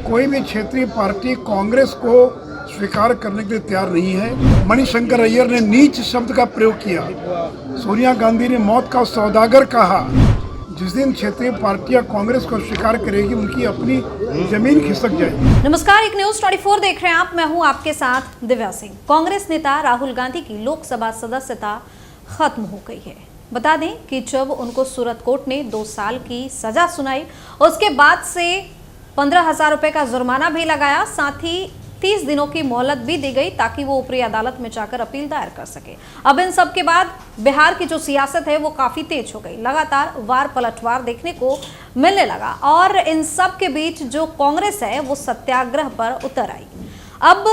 कोई भी क्षेत्रीय पार्टी कांग्रेस को स्वीकार करने के लिए तैयार नहीं है। मणिशंकर अय्यर ने नीच शब्द का प्रयोग किया। सोनिया गांधी ने मौत का सौदागर कहा। जिस दिन क्षेत्रीय पार्टियां कांग्रेस को स्वीकार करेगी उनकी अपनी जमीन खिसक जाएगी। नमस्कार, एक न्यूज 24 देख रहे हैं आप। मैं हूं आपके साथ दिव्या सिंह। कांग्रेस नेता राहुल गांधी की लोकसभा सदस्यता खत्म हो गई है। बता दें कि जब उनको सूरत कोर्ट ने 2 साल की सजा सुनाई, उसके बाद से 15,000 रुपए का जुर्माना भी लगाया, साथ ही 30 दिनों की मोहलत भी दी गई ताकि वो ऊपरी अदालत में जाकर अपील दायर कर सके। अब इन सब के बाद बिहार की जो सियासत है वो काफी तेज हो गई। लगातार वार पलटवार देखने को मिलने लगा और इन सब के बीच जो कांग्रेस है वो सत्याग्रह पर उतर आई। अब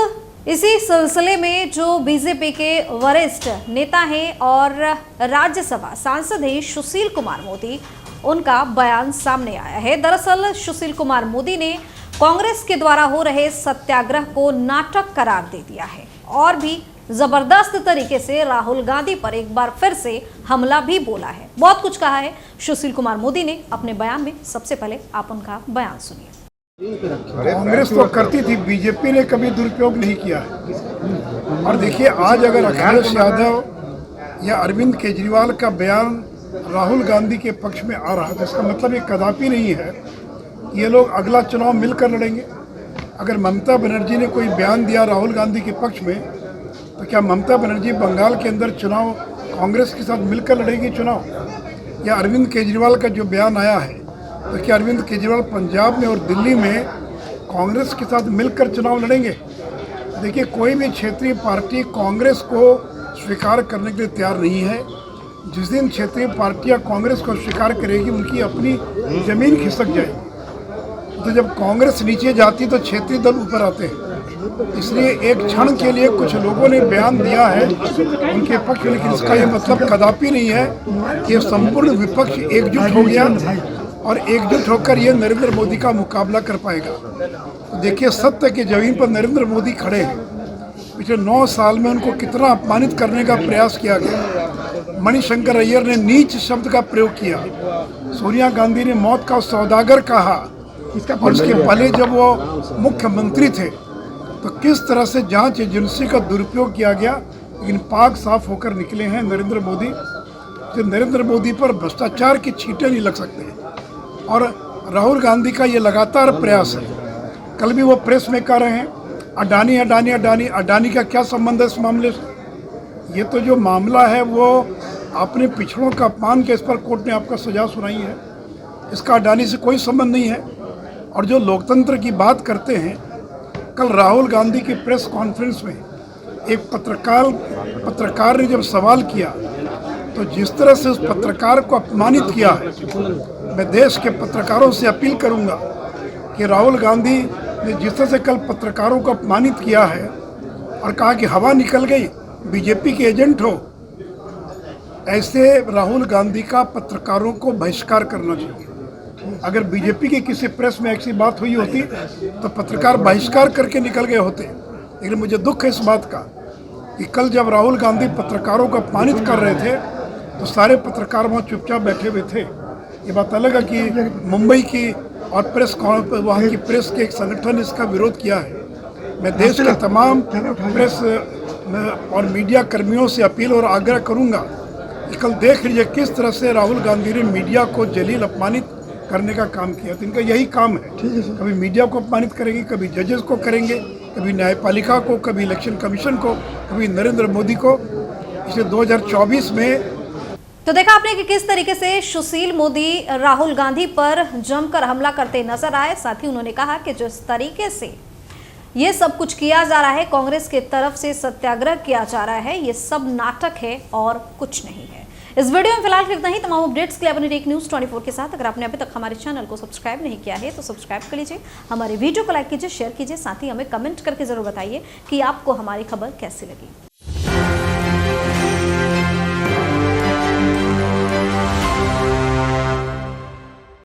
इसी सिलसिले में जो बीजेपी के वरिष्ठ नेता हैं और राज्यसभा सांसद हैं सुशील कुमार मोदी, उनका बयान सामने आया है। दरअसल सुशील कुमार मोदी ने कांग्रेस के द्वारा हो रहे सत्याग्रह को नाटक करार दे दिया है और भी जबरदस्त तरीके से राहुल गांधी पर एक बार फिर से हमला भी बोला है। बहुत कुछ कहा है सुशील कुमार मोदी ने अपने बयान में। सबसे पहले आप उनका बयान सुनिए। कांग्रेस तो करती थी, बीजेपी ने कभी दुरुपयोग नहीं किया है। और देखिए, आज अगर अखिलेश यादव या अरविंद केजरीवाल का बयान राहुल गांधी के पक्ष में आ रहा है तो इसका मतलब ये कदापि नहीं है कि ये लोग अगला चुनाव मिलकर लड़ेंगे। अगर ममता बनर्जी ने कोई बयान दिया राहुल गांधी के पक्ष में, तो क्या ममता बनर्जी बंगाल के अंदर चुनाव कांग्रेस के साथ मिलकर लड़ेगी चुनाव? या अरविंद केजरीवाल का जो बयान आया है, तो क्या अरविंद केजरीवाल पंजाब में और दिल्ली में कांग्रेस के साथ मिलकर चुनाव लड़ेंगे? देखिए, कोई भी क्षेत्रीय पार्टी कांग्रेस को स्वीकार करने के लिए तैयार नहीं है। जिस दिन क्षेत्रीय पार्टियां कांग्रेस को स्वीकार करेगी उनकी अपनी जमीन खिसक जाएगी। तो जब कांग्रेस नीचे जाती तो क्षेत्रीय दल ऊपर आते हैं। इसलिए एक क्षण के लिए कुछ लोगों ने बयान दिया है उनके पक्ष में, लेकिन इसका ये मतलब कदापि नहीं है कि संपूर्ण विपक्ष एकजुट हो गया और एकजुट होकर ये नरेंद्र मोदी का मुकाबला कर पाएगा। तो देखिए, सत्य की जमीन पर नरेंद्र मोदी खड़े हैं। पिछले 9 साल में उनको कितना अपमानित करने का प्रयास किया गया। मणिशंकर अय्यर ने नीच शब्द का प्रयोग किया। सोनिया गांधी ने मौत का सौदागर कहा। और उसके पहले जब वो मुख्यमंत्री थे तो किस तरह से जांच एजेंसी का दुरुपयोग किया गया, लेकिन पाक साफ होकर निकले हैं नरेंद्र मोदी। जो नरेंद्र मोदी पर भ्रष्टाचार की छींटे नहीं लग सकते। और राहुल गांधी का ये लगातार प्रयास है। कल भी वो प्रेस में कह रहे हैं अडानी अडानी अडानी। अडानी का क्या संबंध है इस मामले से? ये तो जो मामला है वो अपने पिछड़ों का अपमान के इस पर कोर्ट ने आपका सजा सुनाई है। इसका अडानी से कोई संबंध नहीं है। और जो लोकतंत्र की बात करते हैं, कल राहुल गांधी की प्रेस कॉन्फ्रेंस में एक पत्रकार ने जब सवाल किया तो जिस तरह से उस पत्रकार को अपमानित किया है, मैं देश के पत्रकारों से अपील करूंगा कि राहुल गांधी ने जिस तरह से कल पत्रकारों को अपमानित किया है और कहा कि हवा निकल गई, बीजेपी के एजेंट हो, ऐसे राहुल गांधी का पत्रकारों को बहिष्कार करना चाहिए। अगर बीजेपी की किसी प्रेस में ऐसी बात हुई होती तो पत्रकार बहिष्कार करके निकल गए होते। लेकिन मुझे दुख है इस बात का कि कल जब राहुल गांधी पत्रकारों को अपमानित कर रहे थे तो सारे पत्रकार वहाँ चुपचाप बैठे हुए थे। ये बात अलग है कि मुंबई की और वहाँ की प्रेस के एक संगठन ने इसका विरोध किया है। मैं देश के तमाम प्रेस और मीडिया कर्मियों से अपील और आग्रह करूँगा कि कल देख लीजिए किस तरह से राहुल गांधी ने मीडिया को जलील अपमानित करने का काम किया। तो इनका यही काम है, कभी मीडिया को अपमानित करेंगे, कभी जजेस को करेंगे, कभी न्यायपालिका को, कभी इलेक्शन कमीशन को, कभी नरेंद्र मोदी को। इसलिए 2024 में तो देखा आपने कि किस तरीके से सुशील मोदी राहुल गांधी पर जमकर हमला करते नजर आए। साथ ही उन्होंने कहा कि जिस तरीके से ये सब कुछ किया जा रहा है, कांग्रेस की तरफ से सत्याग्रह किया जा रहा है, ये सब नाटक है और कुछ नहीं है। इस वीडियो में फिलहाल इतना ही। तमाम अपडेट्स के लिए अपने टेक न्यूज 24 के साथ अगर आपने अभी तक हमारे चैनल को सब्सक्राइब नहीं किया है तो सब्सक्राइब कर लीजिए, हमारे वीडियो को लाइक कीजिए, शेयर कीजिए, साथ ही हमें कमेंट करके जरूर बताइए कि आपको हमारी खबर कैसी लगी।